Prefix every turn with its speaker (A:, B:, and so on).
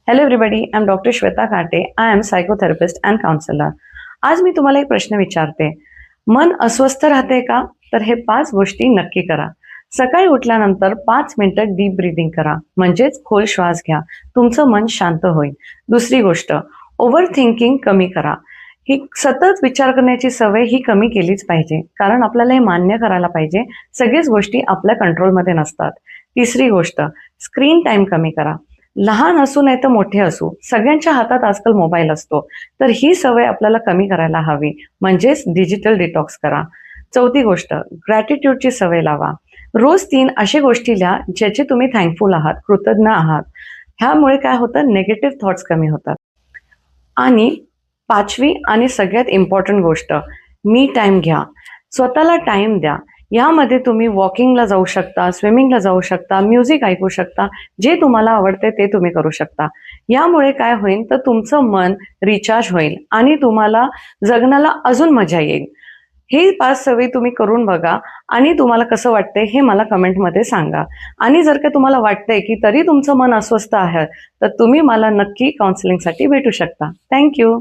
A: Hello everybody, I am doctor Shweta Kate. I am psychotherapist and counsellor. आज मी तुम्हाला एक प्रश्न विचारते. मन अस्वस्थ राहते का? तर हे 5 गोष्टी नक्की करा. सकाळी उठल्यानंतर 5 मिनिटं डीप ब्रीदिंग करा, म्हणजेच खोल श्वास घ्या. तुमचं मन शांत होईल. दुसरी गोष्ट, ओव्हर थिंकिंग कमी करा. ही सतत विचार करण्याची सवय ही कमी केलीच पाहिजे, कारण आपल्याला हे मान्य करायला पाहिजे सगळीच गोष्टी आपल्या कंट्रोलमध्ये नसतात. तिसरी गोष्ट, स्क्रीन टाइम कमी करा. लहान असू नाही तर मोठे असू, सगळ्यांच्या हातात आजकाल मोबाईल असतो. तर ही सवय आपल्याला कमी करायला हवी, म्हणजेच डिजिटल डिटॉक्स करा. चौथी गोष्ट, ग्रॅटिट्यूडची सवय लावा. रोज 3 अशा गोष्टी लिहा ज्याचे तुम्ही थँकफुल आहात, कृतज्ञ आहात. ह्यामुळे काय होतं, निगेटिव्ह थॉट्स कमी होतात. आणि 5वी आणि सगळ्यात इम्पॉर्टंट गोष्ट, मी टाइम घ्या. स्वतःला टाइम द्या. यामध्ये तुम्ही वॉकिंगला जाऊ शकता, स्विमिंगला जाऊ शकता, म्युझिक ऐकू शकता. जे तुम्हाला आवडते ते तुम्ही करू शकता. यामुळे काय होईल, तर तुमचं मन रिचार्ज होईल आणि तुम्हाला जगण्याला अजून मजा येईल. हे 5 सवयी तुम्ही करून बघा आणि तुम्हाला कसं वाटतंय हे मला कमेंटमध्ये सांगा. आणि जर का तुम्हाला वाटतंय की तरी तुमचं मन अस्वस्थ आहे, तर तुम्ही मला नक्की काउन्सिलिंगसाठी भेटू शकता. थँक्यू.